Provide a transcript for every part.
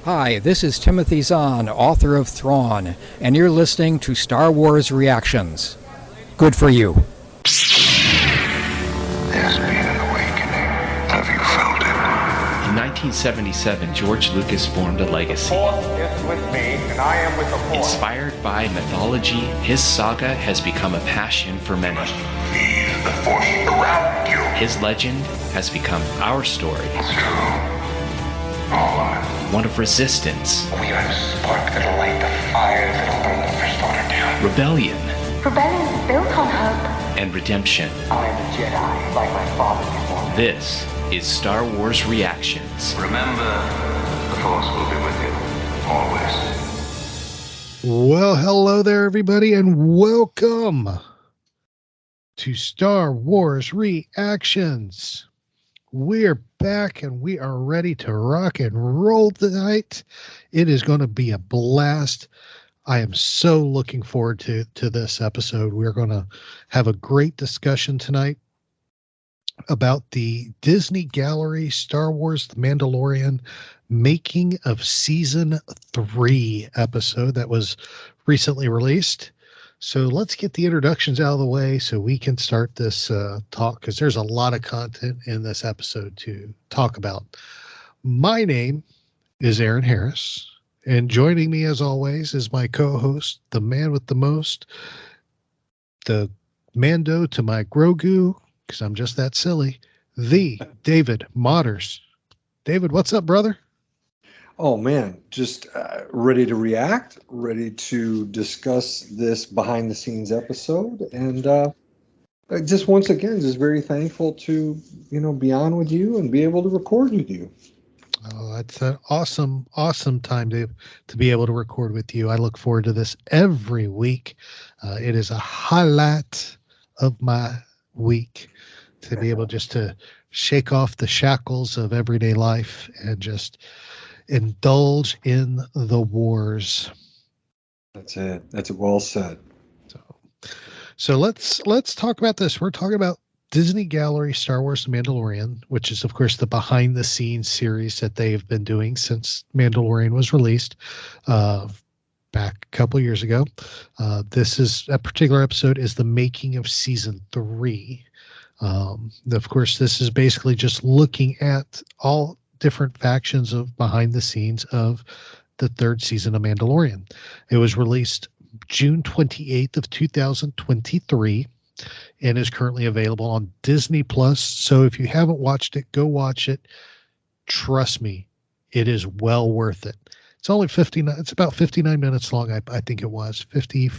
Hi, this is Timothy Zahn, author of Thrawn, and you're listening to Star Wars Reactions. Good for you. There's been an awakening. Have you felt it? In 1977, George Lucas formed a legacy. The Force is with me, and I am with the Force. Inspired by mythology, his saga has become a passion for many. Feel the Force around you. His legend has become our story. It's true. All of it. One of resistance, We are the spark that'll light the fire that'll burn the First Order down. rebellion, Rebellion is built on hope. and redemption. I am a Jedi, like my father before me. This is Star Wars Reactions. Remember, the Force will be with you. Always. Well, hello there, everybody, and welcome to Star Wars Reactions. We're back and we are ready to rock and roll tonight. It is going to be a blast. I am so looking forward to this episode. We're going to have a great discussion tonight about the Disney Gallery Star Wars The Mandalorian making of season 3 episode that was recently released. So let's get the introductions out of the way so we can start this talk, because there's a lot of content in this episode to talk about. My name is Aaron Harris, and joining me as always is my co-host, the man with the most, the Mando to my Grogu, because I'm just that silly, the David Motters. David, what's up, brother? Oh man, just ready to react, ready to discuss this behind the scenes episode. And just once again, just very thankful to, be on with you and be able to record with you. Oh, that's an awesome time to be able to record with you. I look forward to this every week. It is a highlight of my week to be able just to shake off the shackles of everyday life and just indulge in the wars. That's it. That's well said. So let's talk about this. We're talking about Disney Gallery Star Wars The Mandalorian, which is of course the behind the scenes series that they've been doing since Mandalorian was released back a couple years ago. That particular episode is the making of season 3. Of course, this is basically just looking at all different factions of behind the scenes of the 3rd season of Mandalorian. It was released June 28th of 2023 and is currently available on Disney Plus. So if you haven't watched it, go watch it. Trust me, it is well worth it. It's only 59. It's about 59 minutes long. I think it was 50.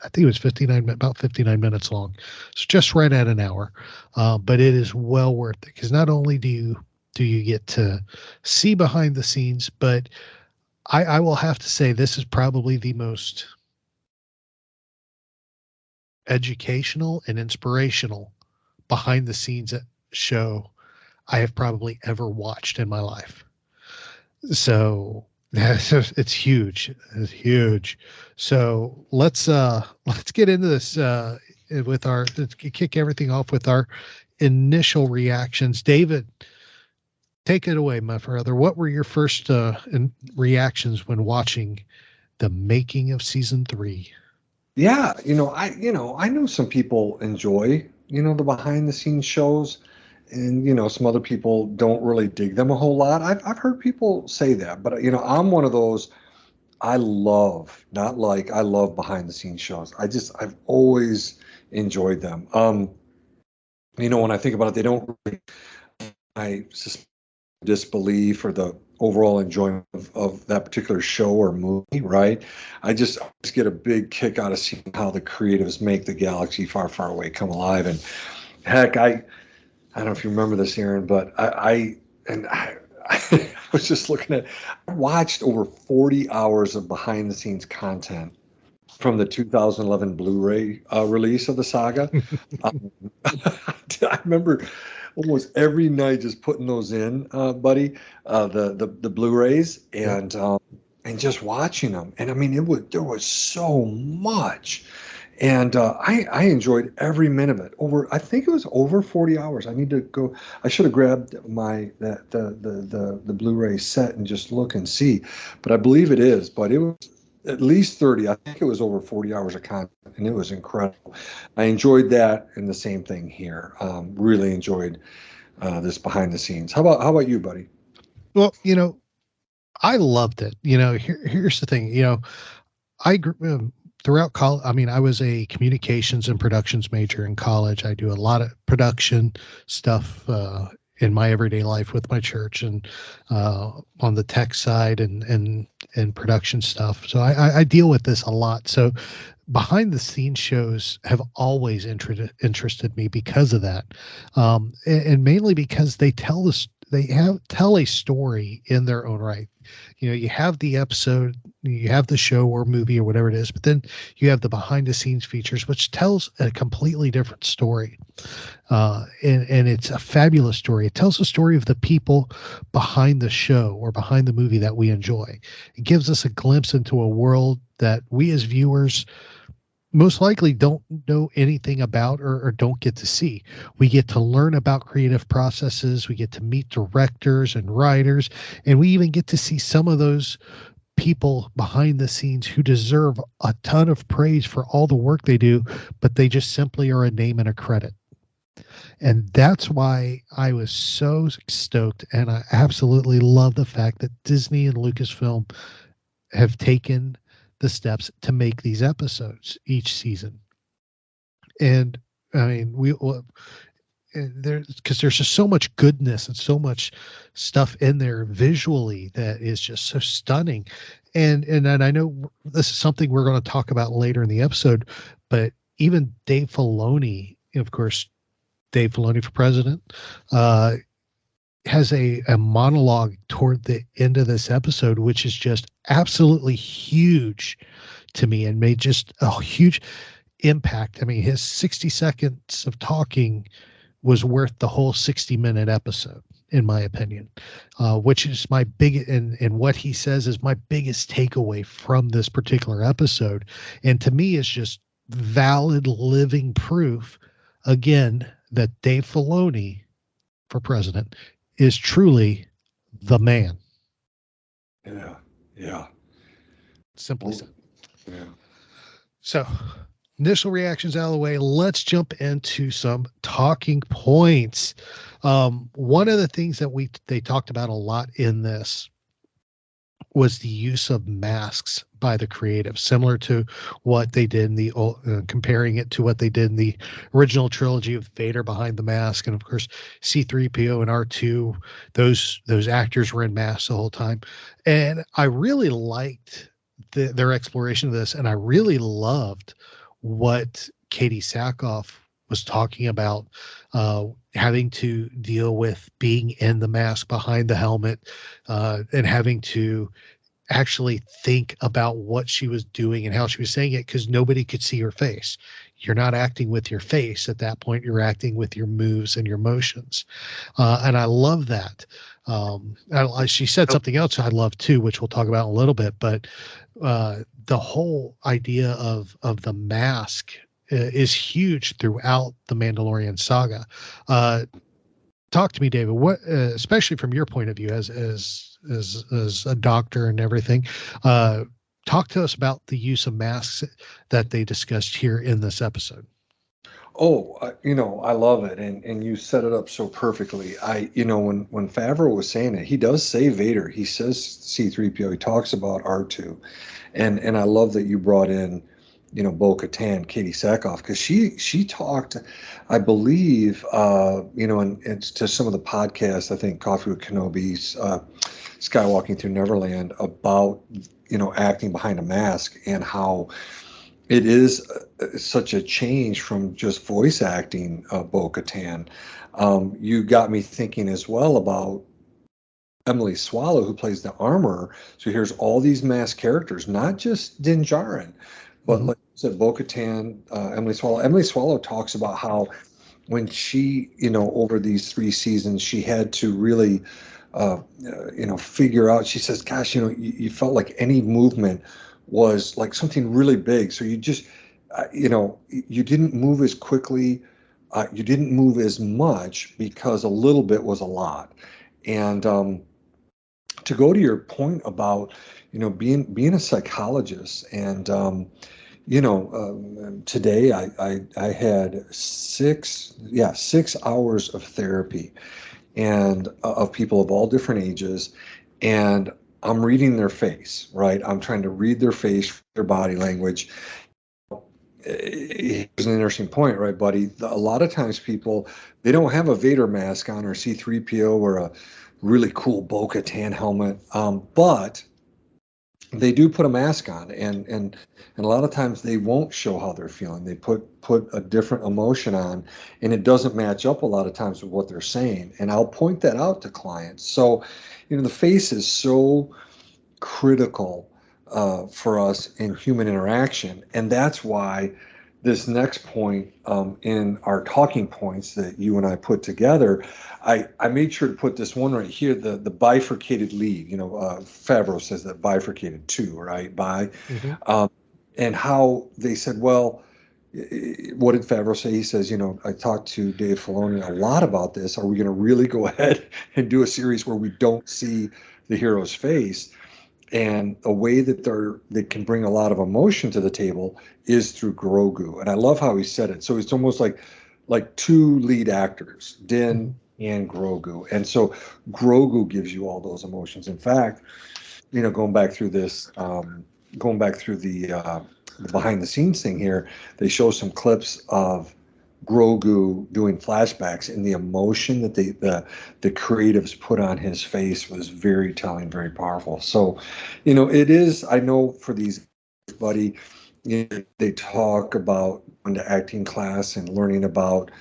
I think it was 59, about 59 minutes long. It's just right at an hour. But it is well worth it, because not only do you get to see behind the scenes, but I will have to say this is probably the most educational and inspirational behind the scenes show I have probably ever watched in my life. So it's huge. It's huge. So let's get into this let's kick everything off with our initial reactions. David, take it away, my brother. What were your first reactions when watching the making of season 3? Yeah, I know some people enjoy, the behind the scenes shows, and some other people don't really dig them a whole lot. I've heard people say that, but I'm one of those. I love behind the scenes shows. I've always enjoyed them. When I think about it, they don't really, I suspect, disbelief or the overall enjoyment of that particular show or movie, right? I just get a big kick out of seeing how the creatives make the galaxy far, far away come alive. And heck, I don't know if you remember this, Aaron, but I was just I watched over 40 hours of behind the scenes content from the 2011 Blu-ray release of the saga. I remember almost every night just putting those in, buddy, the Blu-rays and just watching them. And I mean, there was so much. And I enjoyed every minute of it. I think it was over 40 hours. I need to go. I should have grabbed the Blu-ray set and just look and see, but I believe it is. But it was at least 30. I think it was over 40 hours of content, and it was incredible. I enjoyed that, and the same thing here. Really enjoyed this behind the scenes. How about you, buddy? Well, I loved it. Here's the thing. I grew throughout college. I mean, I was a communications and productions major in college. I do a lot of production stuff in my everyday life with my church, and on the tech side and production stuff. So I deal with this a lot. So behind the scenes shows have always interested me because of that, and mainly because they tell a story in their own right. You have the episode, you have the show or movie or whatever it is, but then you have the behind the scenes features, which tells a completely different story. And it's a fabulous story. It tells the story of the people behind the show or behind the movie that we enjoy. It gives us a glimpse into a world that we as viewers most likely don't know anything about or don't get to see. We get to learn about creative processes. We get to meet directors and writers, and we even get to see some of those people behind the scenes who deserve a ton of praise for all the work they do, but they just simply are a name and a credit. And that's why I was so stoked, and I absolutely love the fact that Disney and Lucasfilm have taken the steps to make these episodes each season. And I mean, there's just so much goodness and so much stuff in there visually that is just so stunning. And I know this is something we're going to talk about later in the episode, but even Dave Filoni, of course, Dave Filoni for president, has a monologue toward the end of this episode, which is just absolutely huge to me and made just a huge impact. I mean, his 60 seconds of talking was worth the whole 60-minute episode, in my opinion, which is my and what he says is my biggest takeaway from this particular episode. And to me, it's just valid living proof, again, that Dave Filoni for president is truly the man. Yeah. Simply said. Yeah. So, initial reactions out of the way. Let's jump into some talking points. One of the things that they talked about a lot in this was the use of masks by the creative, similar to what they did in the comparing it to what they did in the original trilogy of Vader behind the mask, and of course C-3PO and R2. Those actors were in masks the whole time, and I really liked their exploration of this, and I really loved what Katie Sackhoff was talking about, having to deal with being in the mask behind the helmet, and having to actually think about what she was doing and how she was saying it, because nobody could see her face. You're not acting with your face at that point. You're acting with your moves and your motions. And I love that. She said something else I love too, which we'll talk about in a little bit, but the whole idea of the mask is huge throughout the Mandalorian saga. Talk to me, David, what, especially from your point of view as a doctor and everything, talk to us about the use of masks that they discussed here in this episode. Oh, I love it. And you set it up so perfectly. When Favreau was saying it, he does say Vader. He says C-3PO. He talks about R2. And I love that you brought in, Bo-Katan, Katie Sackhoff, because she talked, I believe, and to some of the podcasts, I think Coffee with Kenobi's, Skywalking Through Neverland, about, acting behind a mask and how it is such a change from just voice acting Bo-Katan. You got me thinking as well about Emily Swallow, who plays the armor. So here's all these masked characters, not just Din Djarin, but like I said, Bo-Katan, Emily Swallow. Emily Swallow talks about how when she, over these 3 seasons, she had to really, figure out, she says, gosh, you felt like any movement was like something really big. So you just, you didn't move as quickly, you didn't move as much because a little bit was a lot. And to go to your point about, being a psychologist, and today I had 6 hours of therapy, and of people of all different ages, and I'm reading their face, right? I'm trying to read their face, their body language. Here's an interesting point, right, buddy? A lot of times people, they don't have a Vader mask on, or C-3PO, or a really cool Bo-Katan helmet, but they do put a mask on, and a lot of times they won't show how they're feeling. They put a different emotion on, and it doesn't match up a lot of times with what they're saying. And I'll point that out to clients. So, the face is so critical for us in human interaction, and that's why this next point in our talking points that you and I put together, I made sure to put this one right here, the bifurcated lead. Favreau says that bifurcated too, right? And how they said, well, what did Favreau say? He says, I talked to Dave Filoni a lot about this. Are we going to really go ahead and do a series where we don't see the hero's face? And a way that they can bring a lot of emotion to the table is through Grogu. And I love how he said it. So it's almost like two lead actors, Din and Grogu. And so Grogu gives you all those emotions. In fact, going back through this, the behind the scenes thing here, they show some clips of Grogu doing flashbacks, and the emotion that the creatives put on his face was very telling, very powerful. So, it is, I know for these, buddy, they talk about going to acting class and learning about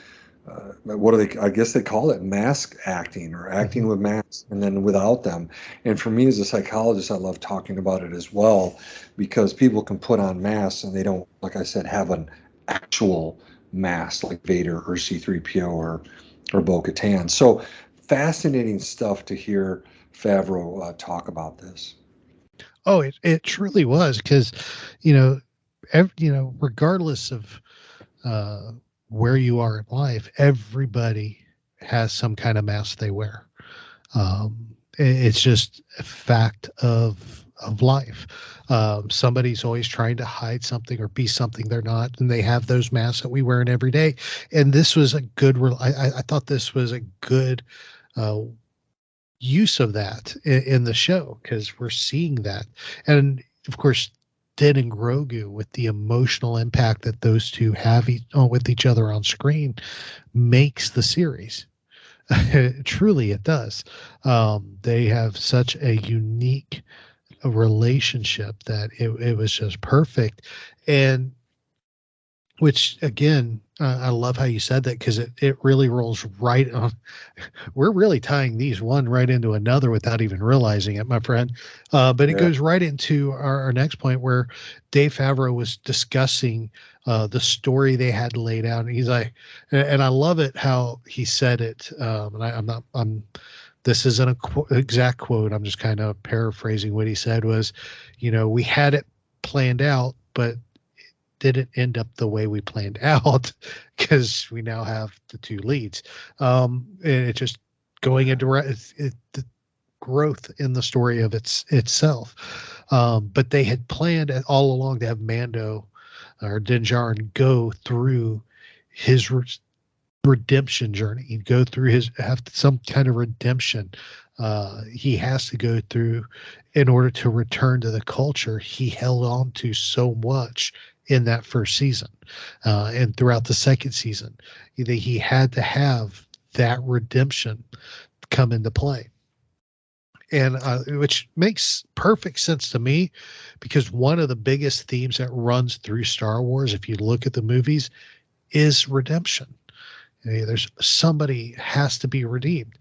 what do they, I guess they call it mask acting, or acting with masks and then without them. And for me as a psychologist, I love talking about it as well, because people can put on masks and they don't, like I said, have an actual mask like Vader or C-3PO or Bo-Katan. So fascinating stuff to hear Favreau talk about this. Oh, it truly was, because regardless of where you are in life, everybody has some kind of mask they wear. It's just a fact of life. Somebody's always trying to hide something or be something they're not, and they have those masks that we wear in every day. And this was a good, I thought this was a good use of that in the show, because we're seeing that. And of course, Din and Grogu, with the emotional impact that those two have with each other on screen, makes the series. Truly, it does. They have such a unique relationship that it was just perfect. And which, again, I love how you said that, because it really rolls right on. We're really tying these one right into another without even realizing it, my friend. But it goes right into our next point, where Dave Favreau was discussing the story they had laid out. And he's like, and I love it how he said it. And this isn't an exact quote. I'm just kind of paraphrasing what he said was, we had it planned out, but didn't end up the way we planned out, because we now have the two leads. And it's just going into the growth in the story of itself. But they had planned all along to have Mando, or Din Djarin, go through his redemption journey. He'd go through have some kind of redemption. He has to go through in order to return to the culture he held on to so much in that first season, and throughout the second season. He had to have that redemption come into play. And which makes perfect sense to me, because one of the biggest themes that runs through Star Wars, if you look at the movies, is redemption. There's somebody has to be redeemed.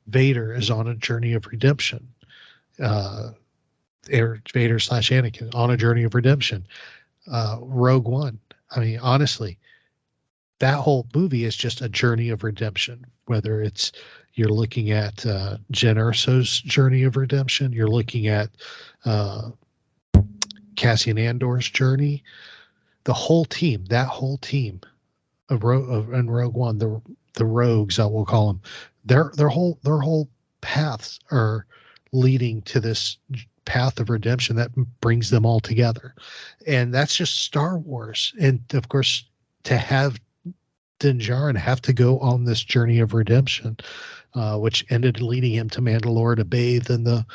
Vader is on a journey of redemption. Vader / Anakin on a journey of redemption. Rogue One. I mean, honestly, that whole movie is just a journey of redemption. Whether it's you're looking at Jyn Erso's journey of redemption, you're looking at Cassian Andor's journey. the whole team, that whole team in Rogue One, the rogues, I will call them, their whole paths are leading to this path of redemption that brings them all together. And that's just Star Wars. And of course, to have Din Djarin have to go on this journey of redemption, which ended leading him to Mandalore to bathe in the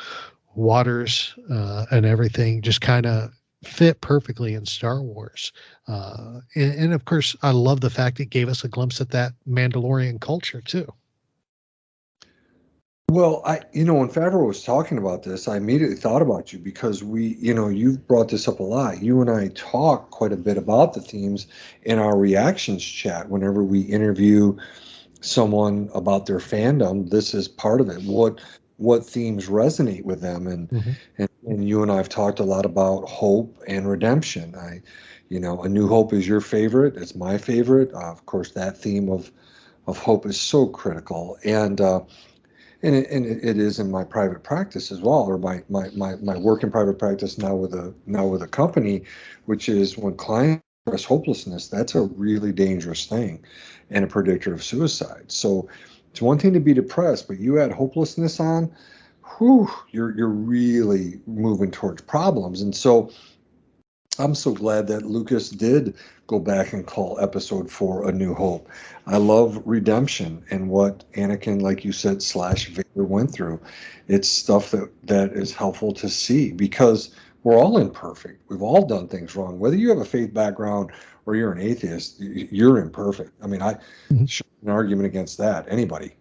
waters and everything, just kind of fit perfectly in Star Wars. And of course, I love the fact it gave us a glimpse at that Mandalorian culture too. Well, when Favreau was talking about this, I immediately thought about you because you've brought this up a lot. You and I talk quite a bit about the themes in our reactions chat whenever we interview someone about their fandom. This is part of it. What themes resonate with them, and you and I have talked a lot about hope and redemption. A New Hope is your favorite. It's my favorite. Of course, that theme of hope is so critical, and it is in my private practice as well, or my work in private practice now with a company, which is when clients express hopelessness, that's a really dangerous thing and a predictor of suicide. So it's one thing to be depressed, but you add hopelessness on, you're really moving towards problems. And so I'm so glad that Lucas did go back and call Episode 4 A New Hope. I love redemption and what Anakin, like you said, / Vader went through. It's stuff that is helpful to see because we're all imperfect. We've all done things wrong. Whether you have a faith background or you're an atheist, you're imperfect. I mean, I should have an argument against that. Anybody,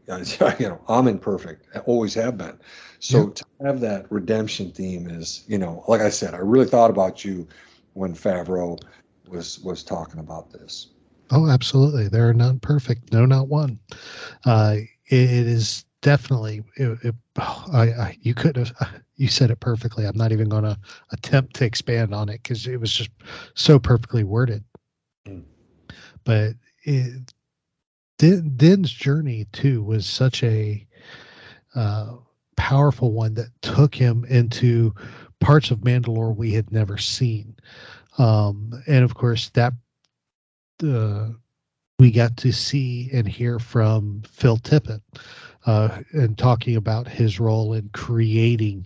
I'm imperfect. I always have been. So to have that redemption theme is, like I said, I really thought about you when Favreau was talking about this. Oh, absolutely. There are none perfect. No, not one. It is definitely, you could have, you said it perfectly. I'm not even going to attempt to expand on it because it was just so perfectly worded. But Din's journey too was such a powerful one that took him into parts of Mandalore we had never seen. And of course that we got to see and hear from Phil Tippett and talking about his role in creating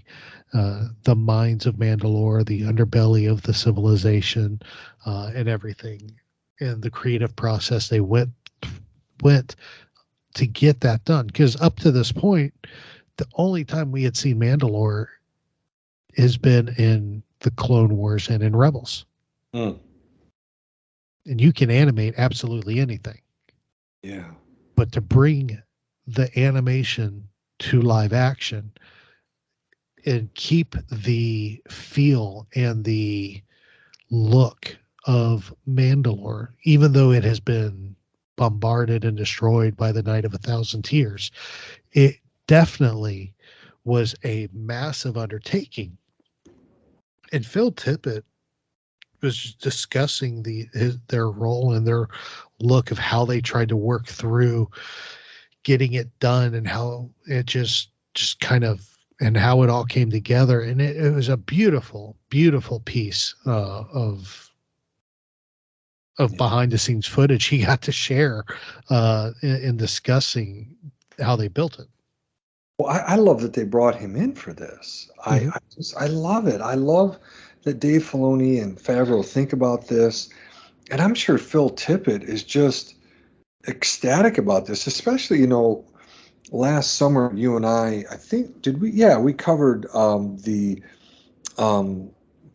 the mines of Mandalore, the underbelly of the civilization, and everything, and the creative process they went to get that done. Because up to this point, the only time we had seen Mandalore has been in the Clone Wars and in Rebels. And you can animate absolutely anything. Yeah. But to bring the animation to live action and keep the feel and the look of Mandalore, even though it has been bombarded and destroyed by the Night of 1,000 Tears, it definitely was a massive undertaking. And Phil Tippett was discussing their role and their look of how they tried to work through getting it done and how it just kind of, and how it all came together. And it was a beautiful, beautiful piece of behind the scenes footage he got to share in discussing how they built it. Well, I love that they brought him in for this. I love it. I love that Dave Filoni and Favreau think about this. And I'm sure Phil Tippett is just ecstatic about this, especially, last summer, you and I think, did we? Yeah, we covered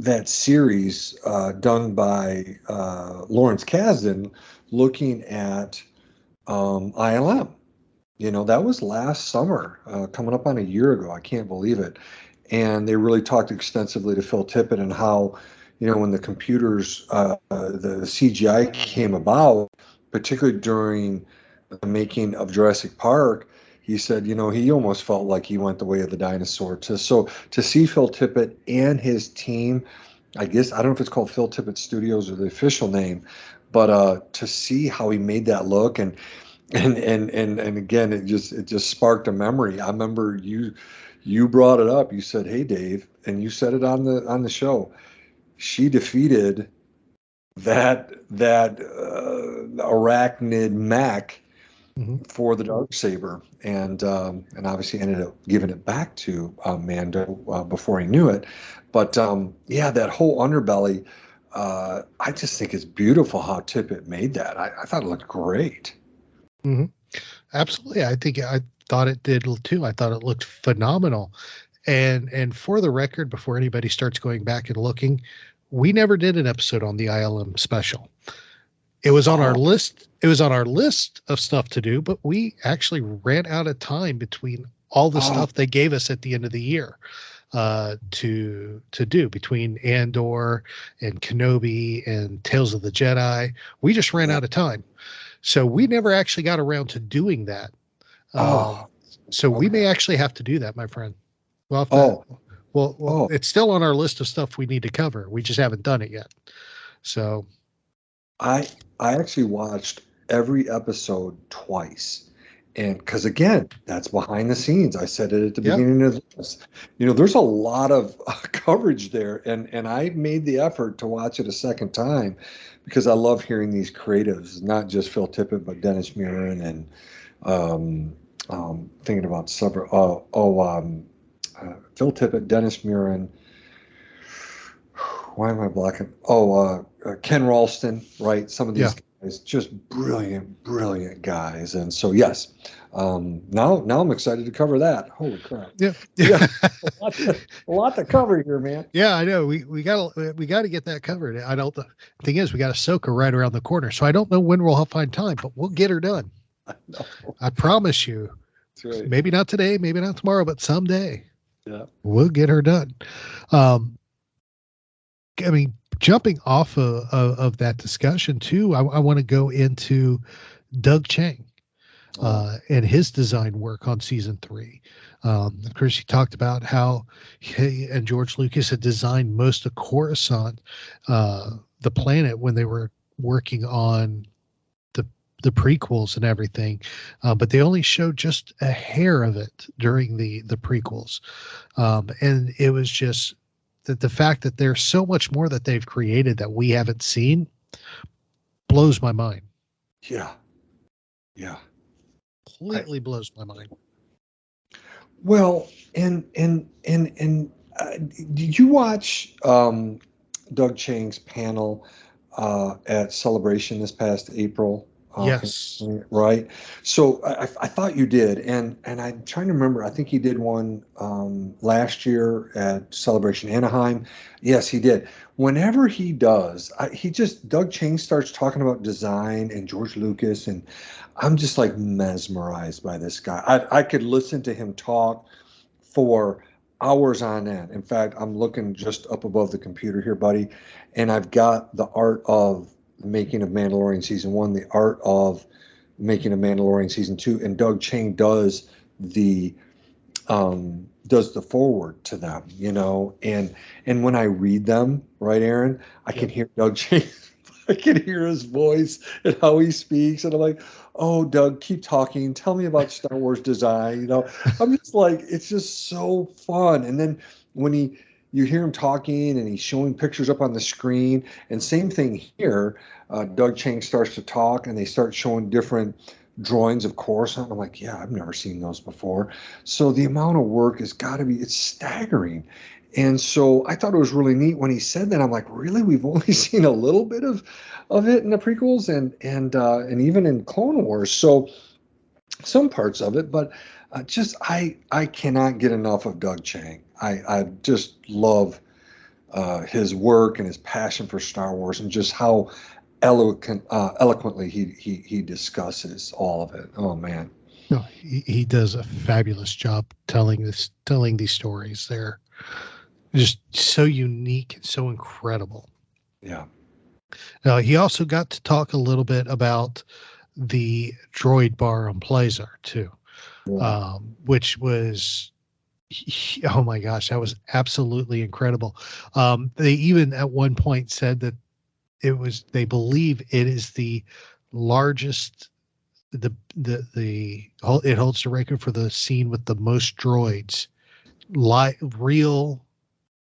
that series done by Lawrence Kasdan looking at ILM. That was last summer, coming up on a year ago. I can't believe it. And they really talked extensively to Phil Tippett and how, when the computers, the CGI came about, particularly during the making of Jurassic Park, he said, he almost felt like he went the way of the dinosaur. So to see Phil Tippett and his team, I guess, I don't know if it's called Phil Tippett Studios or the official name, but to see how he made that look and again, it just sparked a memory. I remember you brought it up. You said, "Hey, Dave," and you said it on the show. She defeated that arachnid mech Mhm. for the Darksaber, and obviously ended up giving it back to Mando before he knew it. But yeah, that whole underbelly, I just think it's beautiful how Tippett made that. I thought it looked great. Hmm. Absolutely. I thought it did too. I thought it looked phenomenal. And for the record, before anybody starts going back and looking, we never did an episode on the ILM special. It was on our list. It was on our list of stuff to do, but we actually ran out of time between all the stuff they gave us at the end of the year to do, between Andor and Kenobi and Tales of the Jedi. We just ran out of time. So we never actually got around to doing that. So we may actually have to do that, my friend. Well, it's still on our list of stuff we need to cover. We just haven't done it yet. So I actually watched every episode twice. And because again, that's behind the scenes. I said it at the beginning of this. There's a lot of coverage there, and I made the effort to watch it a second time because I love hearing these creatives, not just Phil Tippett, but Dennis Muren and thinking about several. Phil Tippett, Dennis Muren. Why am I blocking? Ken Ralston, right? Some of these guys, just brilliant guys. And so, yes, now I'm excited to cover that. Holy crap! Yeah. A lot to cover here, man. Yeah, I know. We got to get that covered. The thing is, we got Ahsoka right around the corner, so I don't know when we'll find time, but we'll get her done. I promise you. That's right. Maybe not today, maybe not tomorrow, but someday. Yeah, we'll get her done. I mean, jumping off of that discussion too, I want to go into Doug Chiang and his design work on season 3. Of course, he talked about how he and George Lucas had designed most of Coruscant, the planet, when they were working on the prequels and everything, but they only showed just a hair of it during the prequels, and it was just that the fact that there's so much more that they've created that we haven't seen blows my mind. Yeah. Completely blows my mind. Well, and did you watch Doug Chiang's panel at Celebration this past April? Yes. Right. So I thought you did, and I'm trying to remember. I think he did one last year at Celebration Anaheim. Yes, he did. Whenever he does, Doug Chiang starts talking about design and George Lucas, and I'm just like mesmerized by this guy. I could listen to him talk for hours on end. In fact, I'm looking just up above the computer here, buddy, and I've got the art of Making of Mandalorian season 1, the art of Making of Mandalorian season 2, and Doug Chiang does the forward to them, and when I read them, right, Aaron, I can hear Doug Chiang. I can hear his voice and how he speaks, and I'm like, oh, Doug, keep talking. Tell me about Star Wars design. I'm just like, it's just so fun. And then when you hear him talking and he's showing pictures up on the screen, and same thing here, Doug Chiang starts to talk and they start showing different drawings of Coruscant. I'm like, yeah, I've never seen those before. So the amount of work has got to be, it's staggering. And so I thought it was really neat when he said that. I'm like, really? We've only seen a little bit of it in the prequels and even in Clone Wars. So some parts of it, but I cannot get enough of Doug Chiang. I just love his work and his passion for Star Wars, and just how eloquently he discusses all of it. Oh man, no, he does a fabulous job telling these stories. They're just so unique and so incredible. Yeah. He also got to talk a little bit about the droid bar on Plazar too. Yeah. Which was, oh my gosh, that was absolutely incredible. They even at one point said that they believe it is the largest, it holds the record for the scene with the most droids, real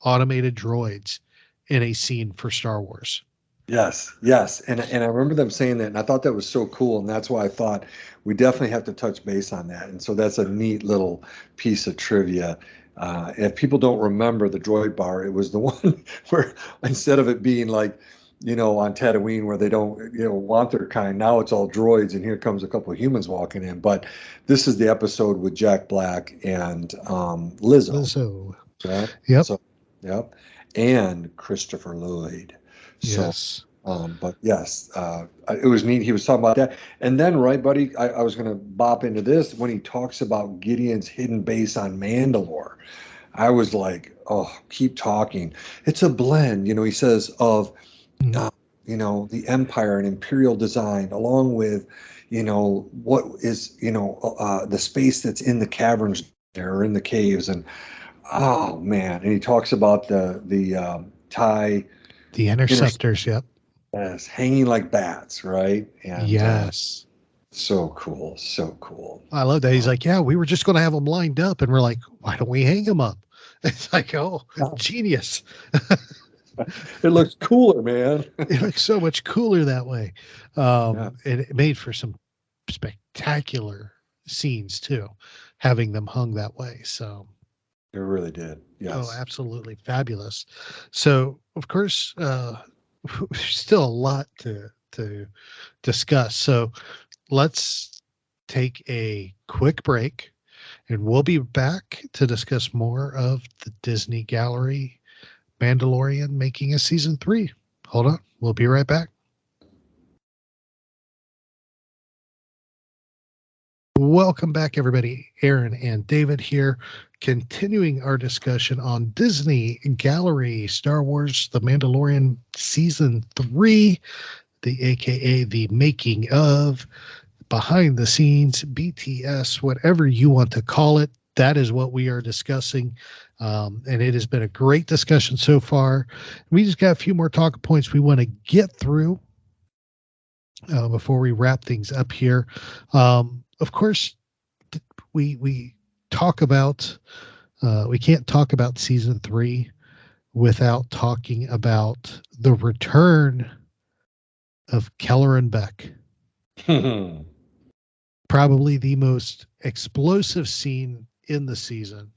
automated droids in a scene for Star Wars. Yes, and I remember them saying that, and I thought that was so cool, and that's why I thought we definitely have to touch base on that. And so that's a neat little piece of trivia. If people don't remember the droid bar, it was the one where instead of it being like, on Tatooine where they don't, want their kind, now it's all droids, and here comes a couple of humans walking in. But this is the episode with Jack Black and Lizzo. Right? Yep. So, yep. And Christopher Lloyd. So, Yes. but yes, it was neat. He was talking about that. And then, right, buddy, I was going to bop into this when he talks about Gideon's hidden base on Mandalore. I was like, oh, keep talking. It's a blend, he says, of, the Empire and Imperial design, along with, what is, the space that's in the caverns there or in the caves. And, oh, man. And he talks about the TIE. The interceptors, yep. Yes, hanging like bats, right? And yes. So cool, so cool. I love that. He's like, yeah, we were just going to have them lined up. And we're like, why don't we hang them up? It's like, oh, genius. It looks cooler, man. It looks so much cooler that way. And it made for some spectacular scenes, too, having them hung that way. So it really did. Yes. Oh, absolutely fabulous. So, of course, there's still a lot to discuss. So let's take a quick break, and we'll be back to discuss more of the Disney Gallery Mandalorian making a season 3. Hold on. We'll be right back. Welcome back, everybody. Aaron and David here, continuing our discussion on Disney Gallery Star Wars The Mandalorian Season 3, the AKA the making of, behind the scenes, BTS, whatever you want to call it. That is what we are discussing. And it has been a great discussion so far. We just got a few more talking points we want to get through before we wrap things up here. Of course, we talk about, we can't talk about season 3 without talking about the return of Kelleran Beck. Probably the most explosive scene in the season,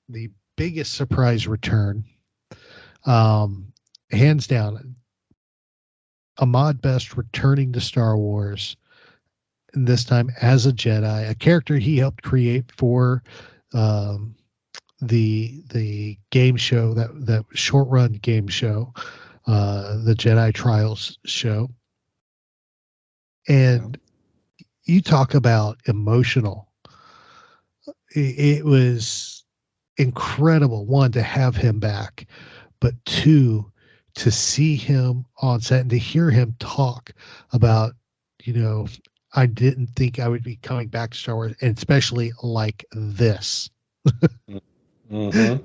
the biggest surprise return, hands down. Ahmed Best returning to Star Wars, and this time as a Jedi, a character he helped create for the game show, that short run game show, the Jedi Trials show. And you talk about emotional. It was incredible, one, to have him back, but two, to see him on set and to hear him talk about, I didn't think I would be coming back to Star Wars, and especially like this. Mm-hmm.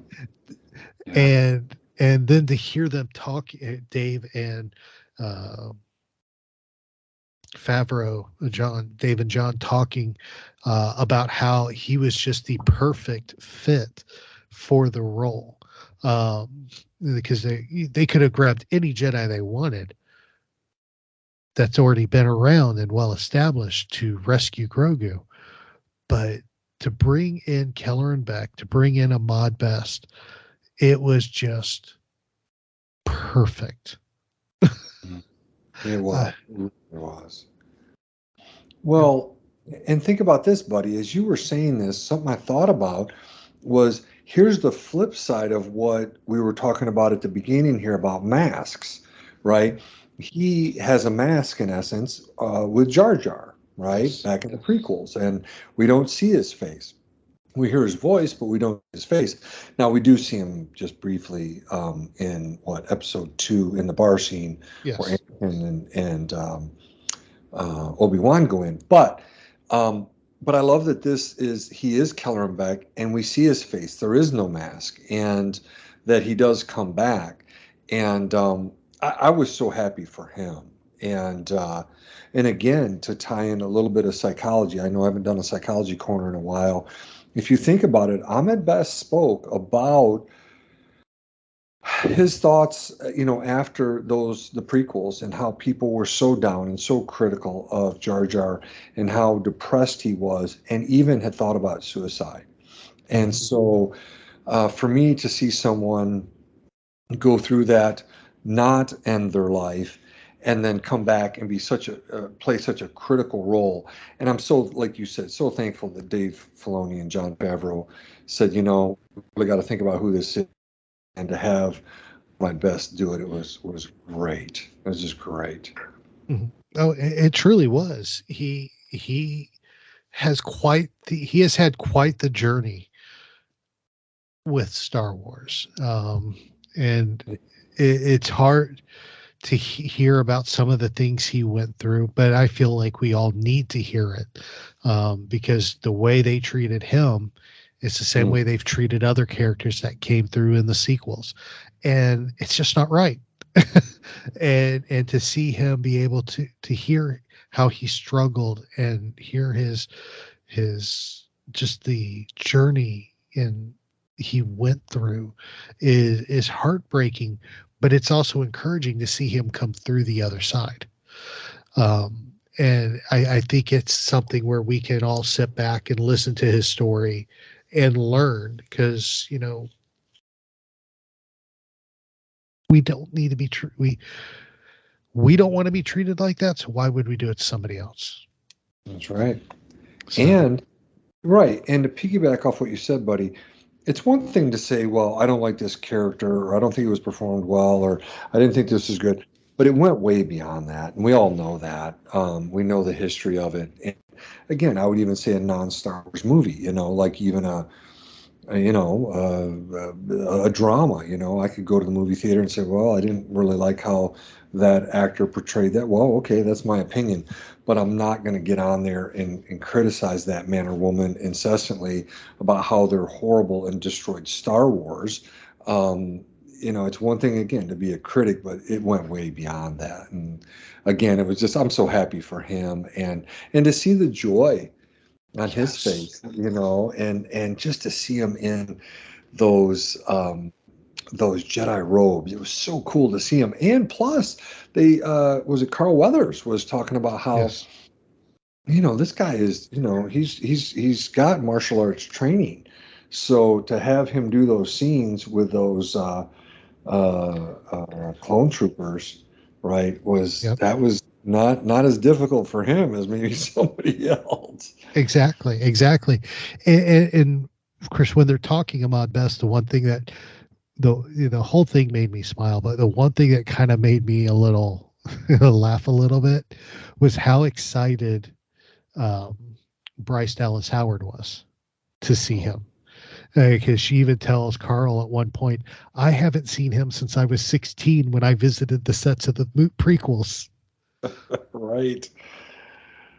And then to hear them talk, Dave and Favreau, Dave and John talking about how he was just the perfect fit for the role, because they could have grabbed any Jedi they wanted that's already been around and well established to rescue Grogu, but to bring in Kelleran Beck, to bring in Ahmed Best, it was just perfect. It was. It was. Well, and think about this, buddy. As you were saying this, something I thought about was, here's the flip side of what we were talking about at the beginning here about masks, right? He has a mask, in essence, with Jar Jar, right? Back in the prequels, and we don't see his face. We hear his voice, but we don't see his face. Now, we do see him just briefly in, episode 2 in the bar scene, Yes. where Anakin and Obi-Wan go in. But I love that he is Kelleran Beck, and we see his face. There is no mask, and that he does come back. And I was so happy for him. And again, to tie in a little bit of psychology, I know I haven't done a psychology corner in a while. If you think about it, Ahmed Best spoke about his thoughts, after the prequels, and how people were so down and so critical of Jar Jar, and how depressed he was, and even had thought about suicide. And so, for me to see someone go through that, not end their life, and then come back and be play such a critical role. And I'm so, like you said, so thankful that Dave Filoni and Jon Favreau said, we really got to think about who this is, and to have my best do it. It was great. It was just great. Mm-hmm. Oh, it truly was. He has had quite the journey with Star Wars. And it's hard to hear about some of the things he went through, but I feel like we all need to hear it, because the way they treated him is the same way they've treated other characters that came through in the sequels, and it's just not right. and to see him be able to hear how he struggled and hear his just the journey he went through is heartbreaking, but it's also encouraging to see him come through the other side. And I think it's something where we can all sit back and listen to his story and learn, because, we don't need to be we don't want to be treated like that. So why would we do it to somebody else? That's right. And to piggyback off what you said, buddy, it's one thing to say, well, I don't like this character, or I don't think it was performed well, or I didn't think this was good. But it went way beyond that. And we all know that. We know the history of it. And again, I would even say a non-Star Wars movie, like even a drama. I could go to the movie theater and say, well, I didn't really like how that actor portrayed that. Well, okay, that's my opinion. But I'm not going to get on there and criticize that man or woman incessantly about how they're horrible and destroyed Star Wars. It's one thing, again, to be a critic, but it went way beyond that. And again, it was just, I'm so happy for him, and to see the joy on his face, and just to see him in those Jedi robes. It was so cool to see him. And plus, Carl Weathers was talking about how, this guy is, he's got martial arts training. So to have him do those scenes with those clone troopers, right, that was not as difficult for him as maybe somebody else. Exactly. And of course, when they're talking Ahmed Best, the one thing that the whole thing made me smile, but the one thing that kind of made me a little laugh a little bit was how excited Bryce Dallas Howard was to see him. Because she even tells Carl at one point, I haven't seen him since I was 16 when I visited the sets of the prequels. Right.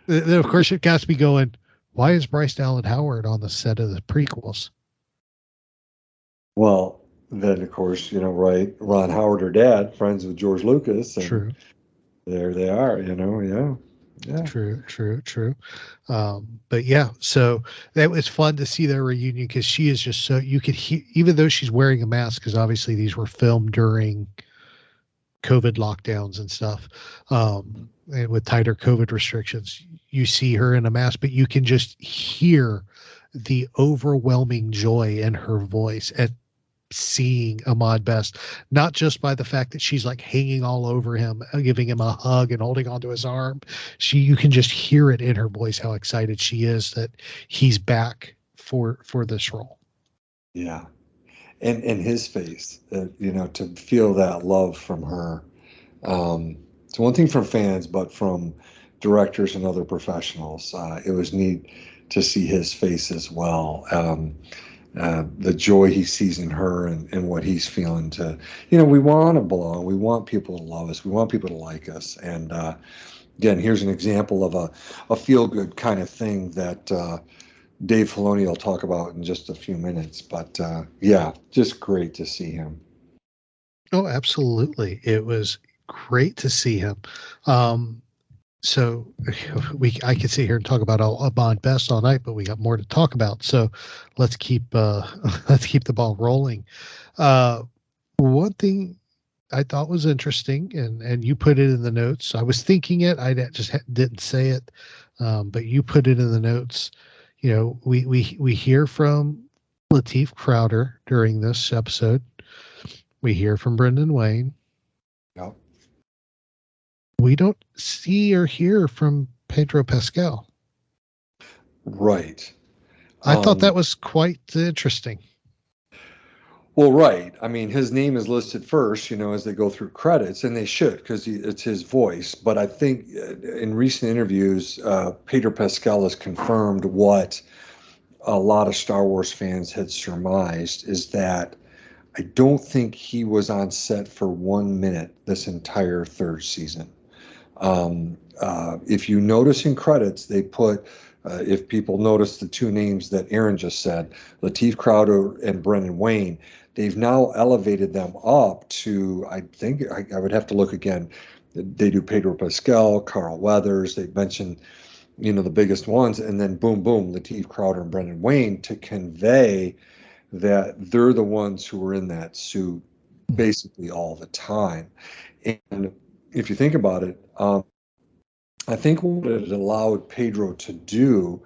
Then, of course, it got me going, why is Bryce Dallas Howard on the set of the prequels? Well, then, of course, Ron Howard, her dad, friends with George Lucas. And true. There they are, yeah. True. But yeah, so that was fun to see their reunion, because she is just so, you could hear, even though she's wearing a mask, because obviously these were filmed during COVID lockdowns and stuff, and with tighter COVID restrictions, you see her in a mask, but you can just hear the overwhelming joy in her voice at seeing Ahmed Best, not just by the fact that she's like hanging all over him, giving him a hug and holding onto his arm. You can just hear it in her voice how excited she is that he's back for this role. Yeah. And his face, to feel that love from her. It's one thing from fans, but from directors and other professionals, it was neat to see his face as well. The joy he sees in her, and what he's feeling we want to belong. We want people to love us. We want people to like us. And again, here's an example of a feel-good kind of thing that Dave Filoni will talk about in just a few minutes. But just great to see him. Oh, absolutely. It was great to see him. So I could sit here and talk about Ahmed Best all night, but we got more to talk about. So let's keep the ball rolling. One thing I thought was interesting, and you put it in the notes. I was thinking it, I just didn't say it, but you put it in the notes. You know, we hear from Lateef Crowder during this episode. We hear from Brendan Wayne. Yeah. We don't see or hear from Pedro Pascal. Right. I thought that was quite interesting. Well, right. I mean, his name is listed first, you know, as they go through credits, and they should because it's his voice. But I think in recent interviews, Pedro Pascal has confirmed what a lot of Star Wars fans had surmised, is that I don't think he was on set for 1 minute this entire third season. If you notice in credits, they put, if people notice the two names that Aaron just said, Lateef Crowder and Brendan Wayne, they've now elevated them up to, I think, I would have to look again. They do Pedro Pascal, Carl Weathers, they mentioned, you know, the biggest ones, and then boom, boom, Lateef Crowder and Brendan Wayne, to convey that they're the ones who were in that suit basically all the time. And if you think about it, I think what it allowed Pedro to do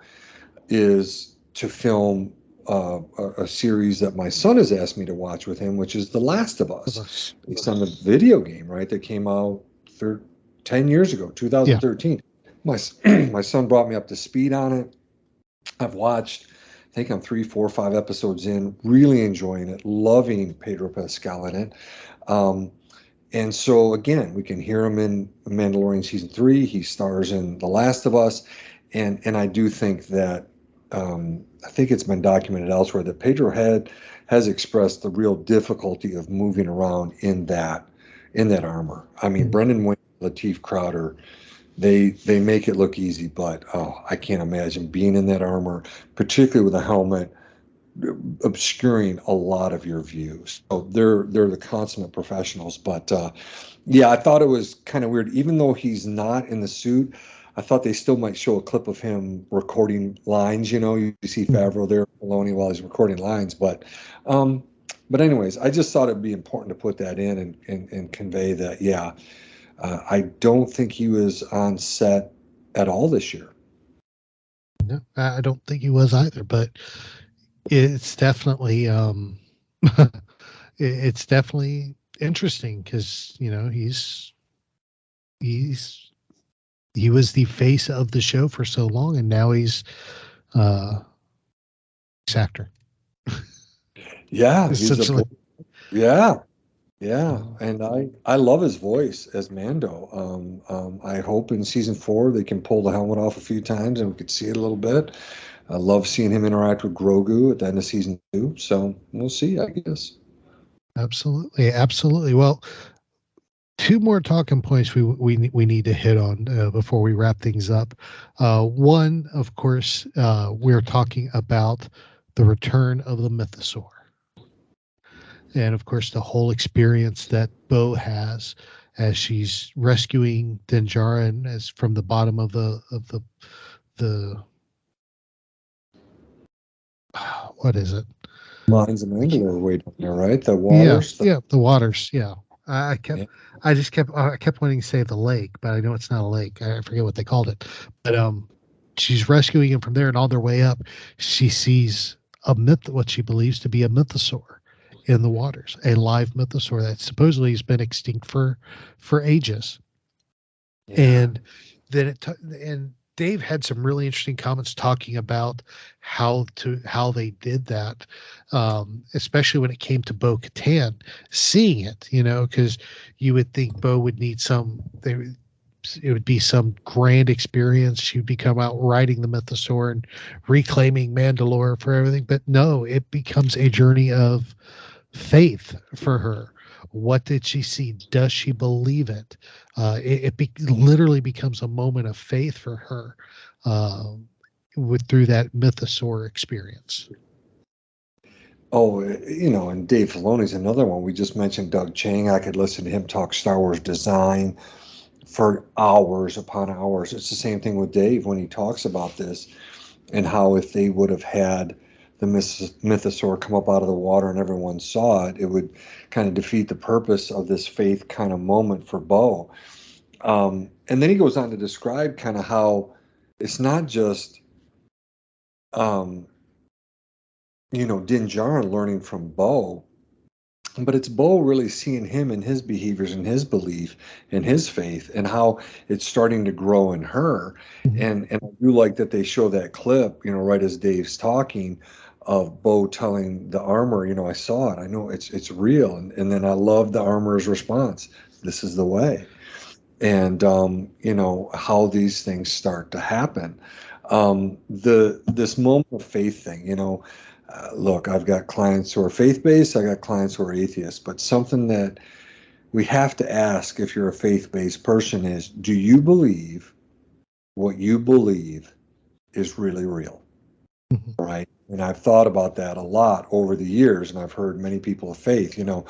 is to film a series that my son has asked me to watch with him, which is The Last of Us. It's on the video game, right? That came out 10 years ago, 2013. Yeah. My son brought me up to speed on it. I've watched, I think I'm 3, 4, 5 episodes in, really enjoying it, loving Pedro Pascal in it. And so, again, we can hear him in Mandalorian Season 3. He stars in The Last of Us. And I do think that, I think it's been documented elsewhere, that Pedro has expressed the real difficulty of moving around in that armor. I mean, Brendan Wayne, Lateef Crowder, they make it look easy, but I can't imagine being in that armor, particularly with a helmet obscuring a lot of your views. So they're the consummate professionals. But yeah, I thought it was kind of weird. Even though he's not in the suit, I thought they still might show a clip of him recording lines. You know, you see Favreau there, Filoni, while he's recording lines. But anyways, I just thought it'd be important to put that in and convey that. Yeah, I don't think he was on set at all this year. No, I don't think he was either. But it's definitely it's definitely interesting because, you know, he was the face of the show for so long, and now he's actor. Yeah, yeah, Mm-hmm. and I love his voice as Mando. I hope in season 4 they can pull the helmet off a few times and we could see it a little bit. I love seeing him interact with Grogu at the end of season 2. So we'll see, I guess. Absolutely. Well, 2 more talking points we need to hit on before we wrap things up. One, of course, we're talking about the return of the Mythosaur, and of course the whole experience that Bo has as she's rescuing Din Djarin as from the bottom of the what is it? Mines of Mandalore way down there, right? The waters. Yeah, the waters. Yeah, I kept wanting to say the lake, but I know it's not a lake. I forget what they called it. But she's rescuing him from there, and on their way up, she sees what she believes to be a mythosaur in the waters, a live mythosaur that supposedly has been extinct for ages. Yeah. And then and Dave had some really interesting comments talking about how they did that, especially when it came to Bo-Katan, seeing it, you know, because you would think Bo would need it would be some grand experience. She'd be come out riding the mythosaur and reclaiming Mandalore for everything. But no, it becomes a journey of faith for her. What did she see? Does she believe it? Literally becomes a moment of faith for her through that mythosaur experience. Oh, you know, and Dave Filoni's another one. We just mentioned Doug Chiang. I could listen to him talk Star Wars design for hours upon hours. It's the same thing with Dave when he talks about this and how if they would have had the mythosaur come up out of the water and everyone saw it, it would kind of defeat the purpose of this faith kind of moment for Bo. And then he goes on to describe kind of how it's not just, Din Djarin learning from Bo, but it's Bo really seeing him and his behaviors and his belief and his faith and how it's starting to grow in her. And I do like that they show that clip, right as Dave's talking, of Bo telling the armor, I saw it. I know it's real. And then I love the armorer's response. This is the way. And, how these things start to happen. This moment of faith thing, look, I've got clients who are faith-based, I got clients who are atheists, but something that we have to ask if you're a faith-based person is, do you believe what you believe is really real? Right? And I've thought about that a lot over the years, and I've heard many people of faith, oh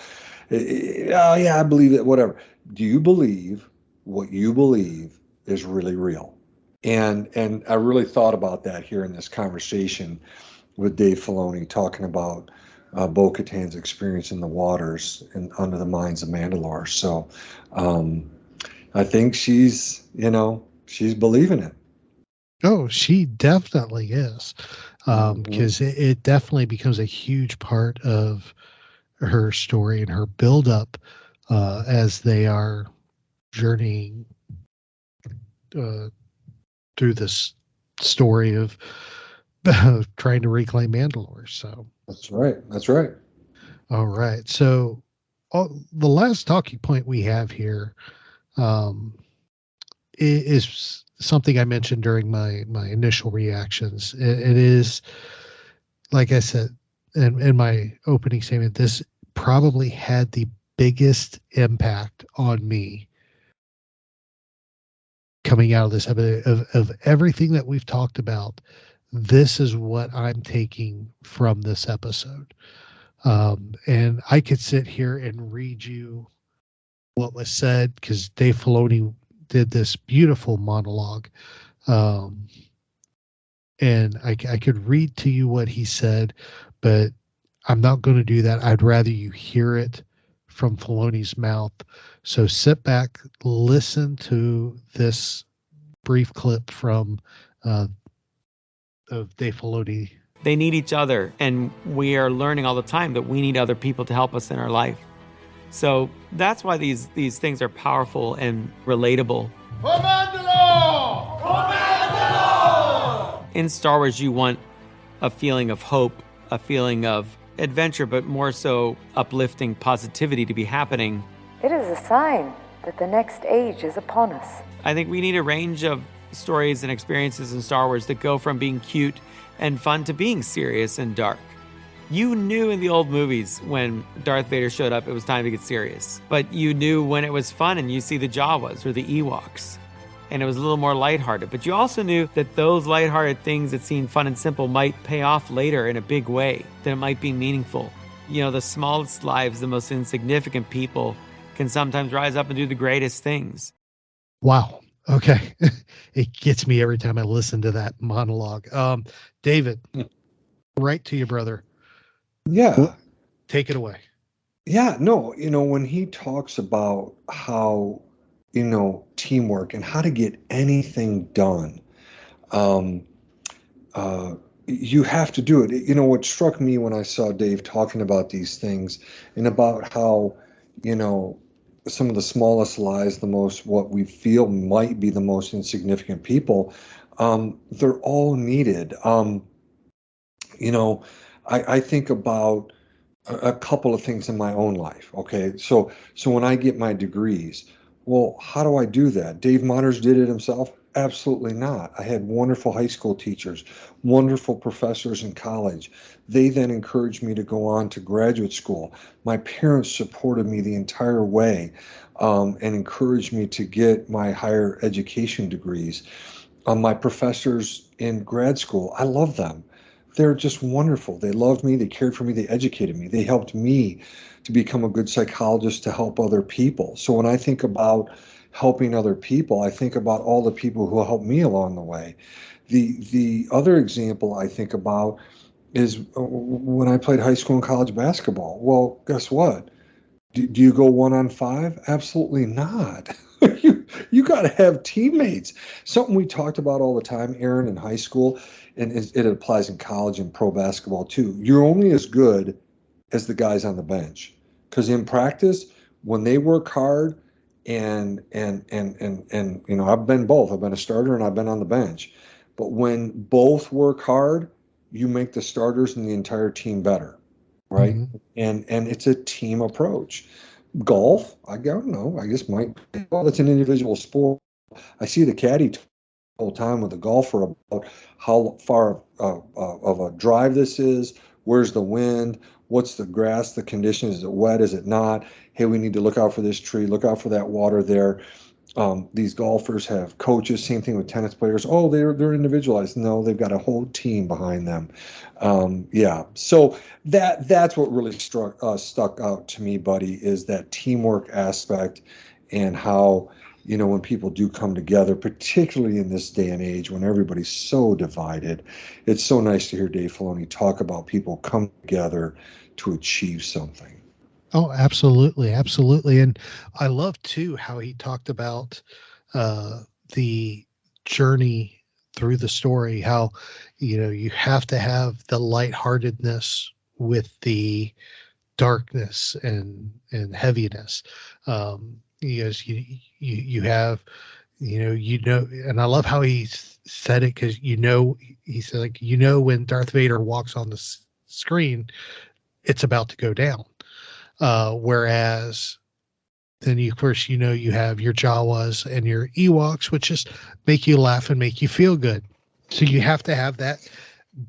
yeah, I believe it, whatever. Do you believe what you believe is really real? And I really thought about that here in this conversation with Dave Filoni, talking about Bo-Katan's experience in the waters and under the mines of Mandalore. So I think she's believing it. Oh, she definitely is. Because it definitely becomes a huge part of her story and her buildup as they are journeying through this story of trying to reclaim Mandalore. So That's right. All right. So the last talking point we have here is something I mentioned during my initial reactions. It is, like I said in my opening statement, this probably had the biggest impact on me coming out of this episode. Of everything that we've talked about, this is what I'm taking from this episode. And I could sit here and read you what was said, because Dave Filoni did this beautiful monologue. And I could read to you what he said, but I'm not going to do that. I'd rather you hear it from Filoni's mouth. So sit back, listen to this brief clip from of Dave Filoni. They need each other, and we are learning all the time that we need other people to help us in our life. So that's why these things are powerful and relatable. For Mandalore! For Mandalore! In Star Wars, you want a feeling of hope, a feeling of adventure, but more so uplifting positivity to be happening. It is a sign that the next age is upon us. I think we need a range of stories and experiences in Star Wars that go from being cute and fun to being serious and dark. You knew in the old movies when Darth Vader showed up, it was time to get serious. But you knew when it was fun and you see the Jawas or the Ewoks, and it was a little more lighthearted. But you also knew that those lighthearted things that seemed fun and simple might pay off later in a big way, that it might be meaningful. The smallest lives, the most insignificant people can sometimes rise up and do the greatest things. Wow. Okay. It gets me every time I listen to that monologue. David, right to you, brother. Yeah. Take it away. Yeah, no, when he talks about how, teamwork and how to get anything done, you have to do it. What struck me when I saw Dave talking about these things and about how, some of the smallest lies, what we feel might be the most insignificant people, they're all needed. I think about a couple of things in my own life. Okay. So when I get my degrees, well, how do I do that? Dave Motters did it himself? Absolutely not. I had wonderful high school teachers, wonderful professors in college. They then encouraged me to go on to graduate school. My parents supported me the entire way and encouraged me to get my higher education degrees. My professors in grad school, I love them. They're just wonderful. They loved me. They cared for me. They educated me. They helped me to become a good psychologist to help other people. So when I think about helping other people, I think about all the people who helped me along the way. The other example I think about is when I played high school and college basketball. Well, guess what? Do you go 1-on-5? Absolutely not. You got to have teammates. Something we talked about all the time, Aaron, in high school, and it applies in college and pro basketball too. You're only as good as the guys on the bench, because in practice, when they work hard, and I've been both. I've been a starter and I've been on the bench. But when both work hard, you make the starters and the entire team better, right? Mm-hmm. And it's a team approach. Golf, I don't know. I guess it's an individual sport. I see the caddy whole time with the golfer about how far of a drive this is, where's the wind, what's the grass, the condition, is it wet, is it not? Hey, we need to look out for this tree, look out for that water there. These golfers have coaches, same thing with tennis players. Oh, they're individualized. No, they've got a whole team behind them. Yeah, so that's what really stuck out to me, buddy, is that teamwork aspect, and how, when people do come together, particularly in this day and age when everybody's so divided. It's so nice to hear Dave Filoni talk about people come together to achieve something. Oh, absolutely. Absolutely. And I love too how he talked about the journey through the story, how, you have to have the lightheartedness with the darkness and heaviness. You have, and I love how he said it, because, he said, like, when Darth Vader walks on the screen, it's about to go down. Whereas then of course, you have your Jawas and your Ewoks, which just make you laugh and make you feel good. So you have to have that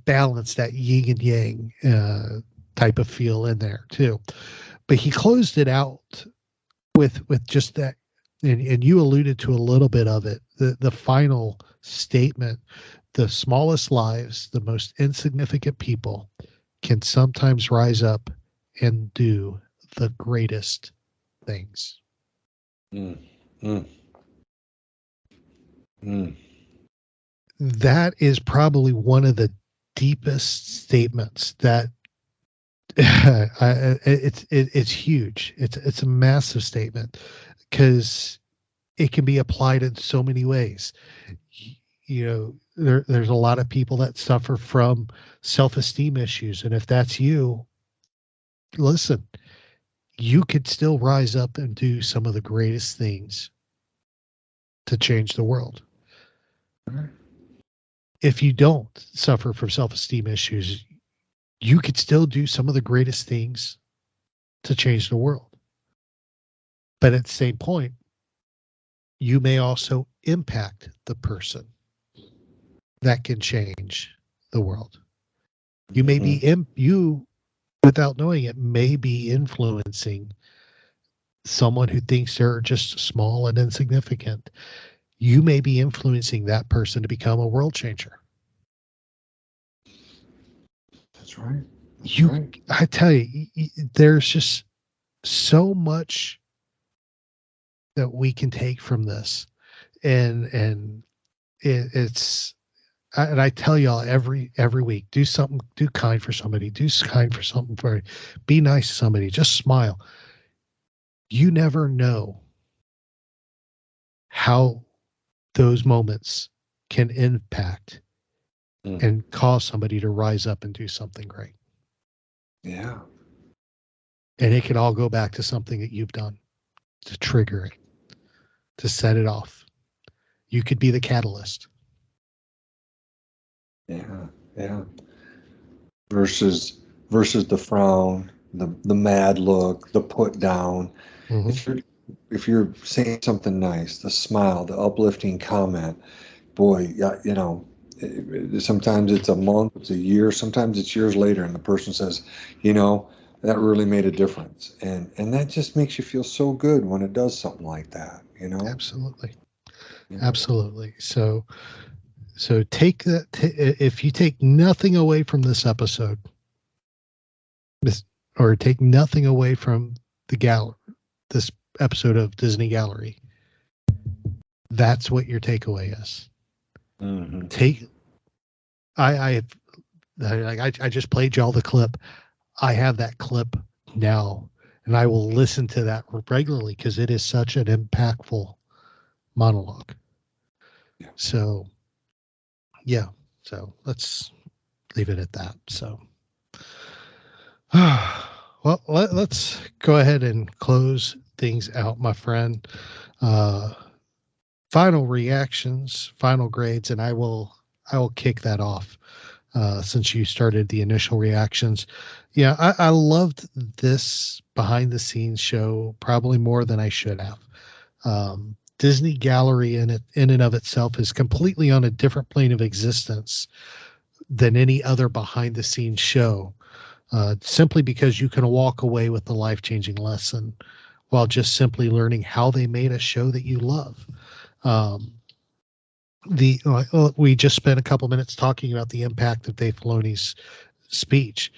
balance, that yin and yang type of feel in there too. But he closed it out with just that. And you alluded to a little bit of it, the final statement: the smallest lives, the most insignificant people can sometimes rise up and do the greatest things. That is probably one of the deepest statements that it's huge. It's a massive statement, because it can be applied in so many ways. There's a lot of people that suffer from self-esteem issues, and if that's you, listen, you could still rise up and do some of the greatest things to change the world. If you don't suffer from self-esteem issues, you could still do some of the greatest things to change the world. But at the same point, you may also impact the person that can change the world. You may be without knowing it, may be influencing someone who thinks they're just small and insignificant. You may be influencing that person to become a world changer. That's right. I tell you, there's just so much that we can take from this, and I tell y'all every week, do something, do kind for somebody, be nice to somebody, just smile. You never know how those moments can impact and cause somebody to rise up and do something great. Yeah. And it can all go back to something that you've done to trigger it, to set it off. You could be the catalyst. Yeah. Versus the frown, the mad look, the put down. Mm-hmm. If you're saying something nice, the smile, the uplifting comment, boy, sometimes it's a month, it's a year, sometimes it's years later, and the person says, that really made a difference, and that just makes you feel so good when it does something like that. Absolutely. So take that. If you take nothing away from this episode, or take nothing away from this episode of Disney Gallery, that's what your takeaway is. Mm-hmm. I just played y'all the clip. I have that clip now, and I will listen to that regularly because it is such an impactful monologue. Yeah. So, yeah. So let's leave it at that. So, well, let's go ahead and close things out, my friend. Final reactions, final grades, and I will kick that off since you started the initial reactions. Yeah, I loved this behind the scenes show probably more than I should have. Disney Gallery in and of itself is completely on a different plane of existence than any other behind the scenes show, simply because you can walk away with the life-changing lesson while just simply learning how they made a show that you love. We just spent a couple minutes talking about the impact of Dave Filoni's speech,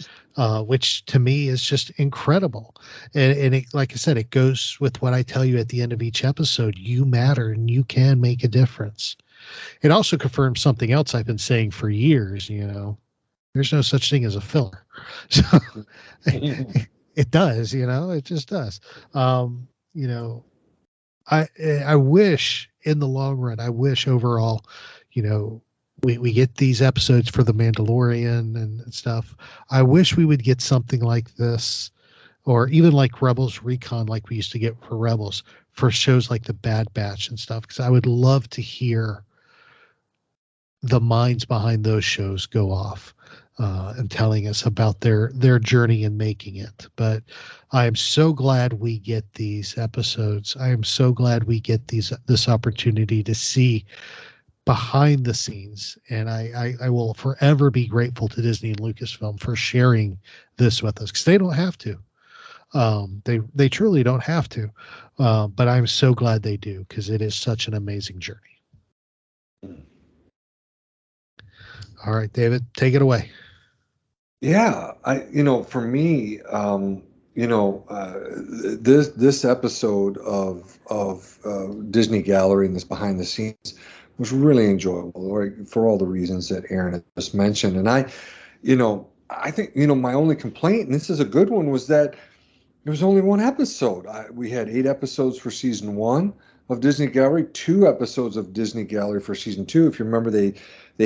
which to me is just incredible. And it, like I said, it goes with what I tell you at the end of each episode. You matter and you can make a difference. It also confirms something else I've been saying for years, there's no such thing as a filler. So it does, it just does. I wish in the long run, I wish overall, we get these episodes for the Mandalorian and stuff. I wish we would get something like this, or even like Rebels Recon, like we used to get for Rebels, for shows like the Bad Batch and stuff, because I would love to hear the minds behind those shows go off and telling us about their journey in making it. But I am so glad we get these episodes. I am so glad we get this opportunity to see behind the scenes, and I will forever be grateful to Disney and Lucasfilm for sharing this with us, because they don't have to. They truly don't have to, but I'm so glad they do, because it is such an amazing journey. All right, David, take it away. Yeah, for me, this episode of Disney Gallery and this behind the scenes was really enjoyable, right, for all the reasons that Aaron had just mentioned. And I think, my only complaint, and this is a good one, was that there was only one episode. We had 8 episodes for season 1 of Disney Gallery, 2 episodes of Disney Gallery for season 2. If you remember, they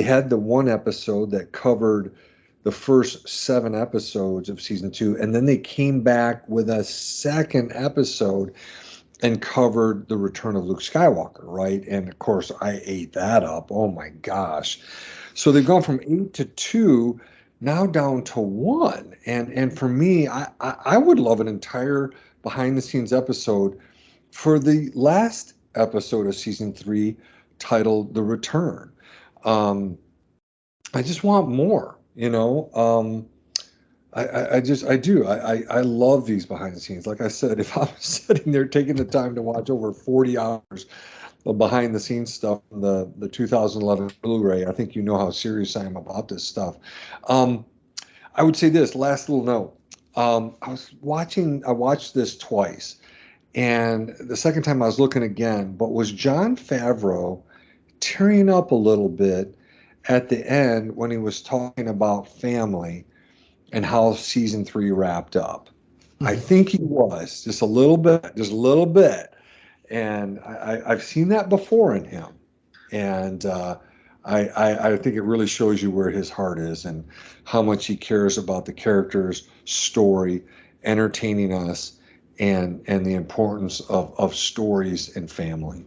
had the one episode that covered the first 7 episodes of season 2, and then they came back with a second episode and covered the return of Luke Skywalker, right? And of course, I ate that up. Oh my gosh. So they've gone from 8 to 2, now down to 1. And for me, I would love an entire behind the scenes episode for the last episode of season 3 titled The Return. I just want more, I do. I love these behind the scenes. Like I said, if I was sitting there taking the time to watch over 40 hours of behind the scenes stuff from the 2011 Blu-ray, I think you know how serious I am about this stuff. I would say this last little note. I watched this twice, and the second time I was looking again, but was Jon Favreau tearing up a little bit at the end when he was talking about family and how season 3 wrapped up? I think he was just a little bit. And I've seen that before in him. And I think it really shows you where his heart is and how much he cares about the character's story, entertaining us, and the importance of stories and family.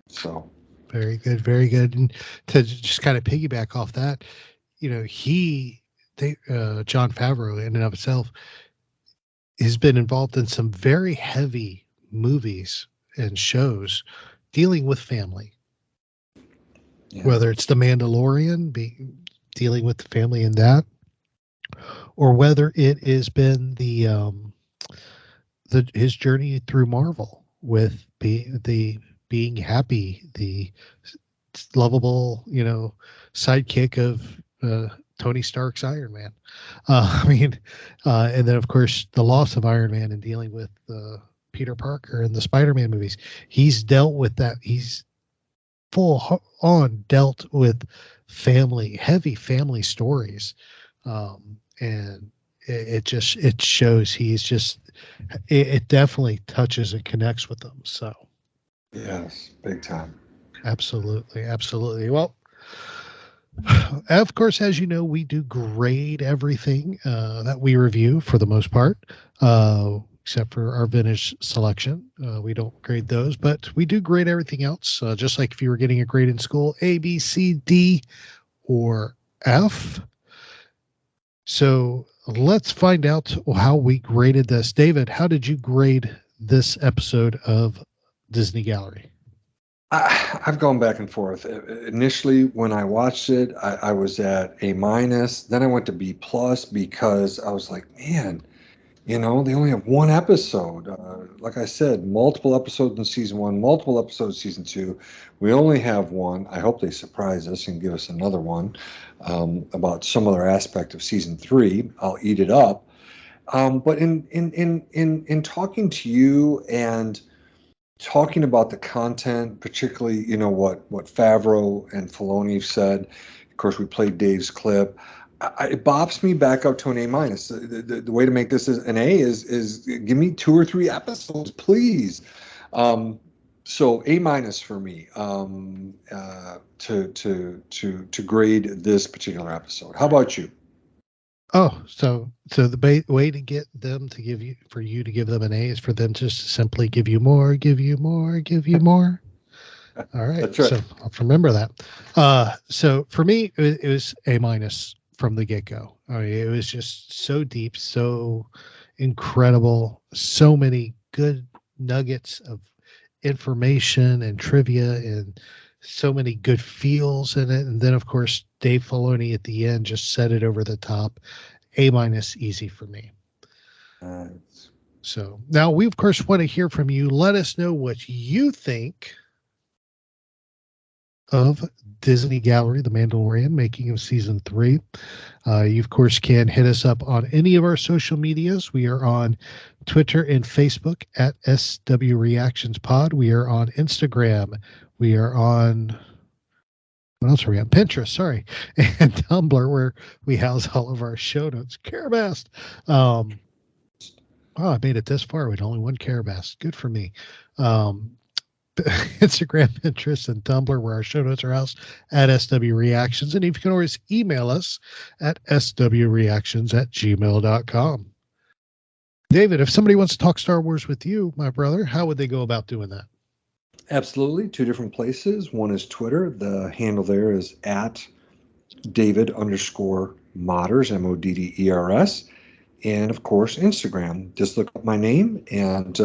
So very good, very good. And to just kind of piggyback off that, Jon Favreau in and of itself has been involved in some very heavy movies and shows dealing with family. Yeah. Whether it's The Mandalorian, dealing with the family in that, or whether it has been his journey through Marvel with being happy, the lovable, sidekick of Tony Stark's Iron Man. And then of course the loss of Iron Man and dealing with Peter Parker in the Spider-Man movies. He's dealt with that. He's full on dealt with heavy family stories And it shows it definitely touches and connects with them. So yes, big time. Absolutely. Well, of course, as you know, we do grade everything that we review for the most part, except for our vintage selection. We don't grade those, but we do grade everything else, just like if you were getting a grade in school, A, B, C, D, or F. So let's find out how we graded this. David, how did you grade this episode of Disney Gallery? I've gone back and forth. Initially, when I watched it, I was at A-. Then I went to B+ because I was like, man, they only have one episode. Like I said, multiple episodes in season 1, multiple episodes in season 2. We only have one. I hope they surprise us and give us another one about some other aspect of season 3. I'll eat it up. But in talking to you and talking about the content, particularly, what Favreau and Filoni said. Of course, we played Dave's clip. It bops me back up to an A-. The way to make this an A is give me 2 or 3 episodes, please. So A- for me to grade this particular episode. How about you? Oh, so the way to get them to give you to give them an A is for them to simply give you more. All right. That's right. So I'll remember that. So for me, it was A- from the get-go. I mean, it was just so deep, so incredible, so many good nuggets of information and trivia and so many good feels in it. And then, of course, Dave Filoni at the end just set it over the top. A- easy for me. So now we, of course, want to hear from you. Let us know what you think of Disney Gallery, The Mandalorian, making of season 3. You, of course, can hit us up on any of our social medias. We are on Twitter and Facebook at SW Reactions Pod. We are on Instagram. We are on, what else are we on? Pinterest, sorry. And Tumblr, where we house all of our show notes. Carabast. I made it this far with only one Carabast. Good for me. Instagram, Pinterest, and Tumblr, where our show notes are housed at SW Reactions. And you can always email us at swreactions@gmail.com. David, if somebody wants to talk Star Wars with you, my brother, how would they go about doing that? Absolutely. 2 different places. One is Twitter. The handle there is at David_Modders, Modders. And of course, Instagram. Just look up my name and,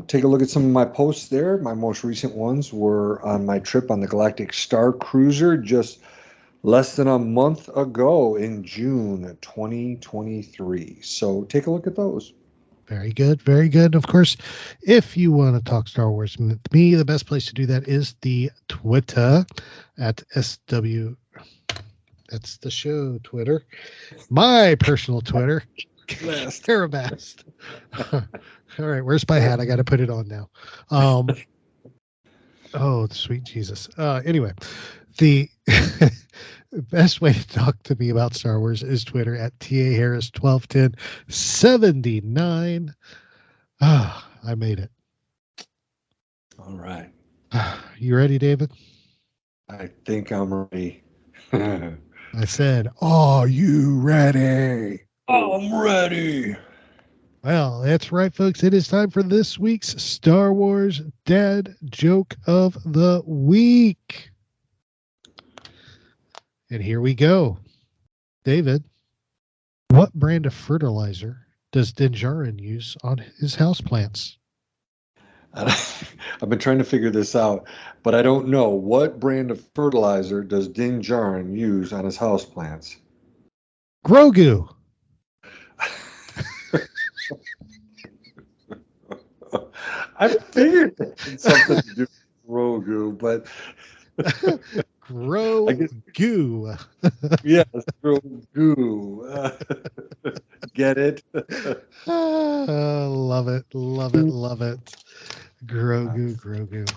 take a look at some of my posts there. My most recent ones were on my trip on the Galactic Star Cruiser just less than a month ago in June 2023. So take a look at those. Very good. Very good. Of course, if you want to talk Star Wars with me, the best place to do that is the Twitter at SW. That's the show Twitter. My personal Twitter. Carabast. All right. Where's my hat? I got to put it on now. Oh, sweet Jesus. Anyway, the best way to talk to me about Star Wars is Twitter at TAHarris121079. I made it. All right. You ready, David? I think I'm ready. I said, are you ready? I'm ready. Well, that's right, folks. It is time for this week's Star Wars Dad Joke of the Week. And here we go. David, what brand of fertilizer does Din Djarin use on his houseplants? I've been trying to figure this out, but I don't know. What brand of fertilizer does Din Djarin use on his houseplants? Grogu. I figured it had something to do with Grogu, but Grogu. Yes, Grogu. Get it? Love it. Grogu.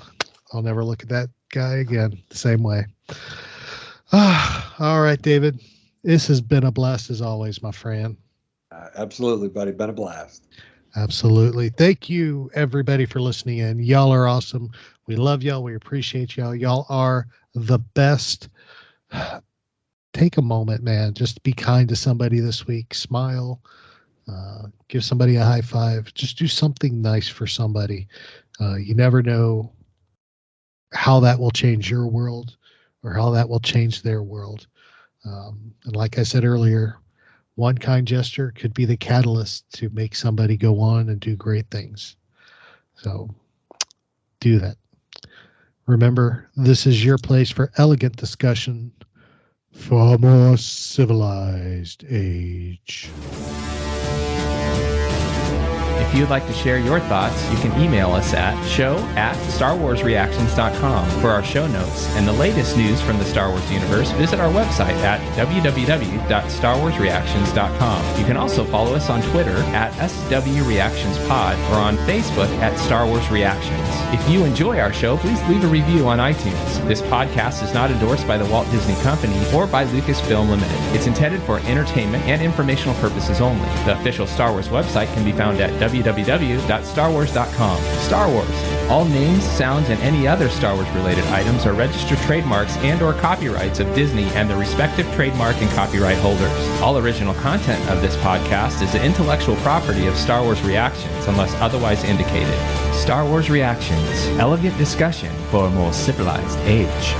I'll never look at that guy again the same way. All right, David. This has been a blast as always, my friend. Absolutely, buddy. Been a blast. Absolutely. Thank you, everybody, for listening in. Y'all are awesome. We love y'all. We appreciate y'all. Y'all are the best. Take a moment, man. Just be kind to somebody this week. Smile. Give somebody a high five. Just do something nice for somebody. You never know how that will change your world or how that will change their world. And like I said earlier, one kind gesture could be the catalyst to make somebody go on and do great things. So do that. Remember, this is your place for elegant discussion for a more civilized age. If you'd like to share your thoughts, you can email us at show@starwarsreactions.com for our show notes and the latest news from the Star Wars universe. Visit our website at www.starwarsreactions.com. You can also follow us on Twitter at SWReactionsPod or on Facebook at Star Wars Reactions. If you enjoy our show, please leave a review on iTunes. This podcast is not endorsed by the Walt Disney Company or by Lucasfilm Limited. It's intended for entertainment and informational purposes only. The official Star Wars website can be found at www.starwars.com. Star Wars. All names, sounds, and any other Star Wars related items are registered trademarks and or copyrights of Disney and the respective trademark and copyright holders. All original content of this podcast is the intellectual property of Star Wars Reactions unless otherwise indicated. Star Wars Reactions. Elegant discussion for a more civilized age.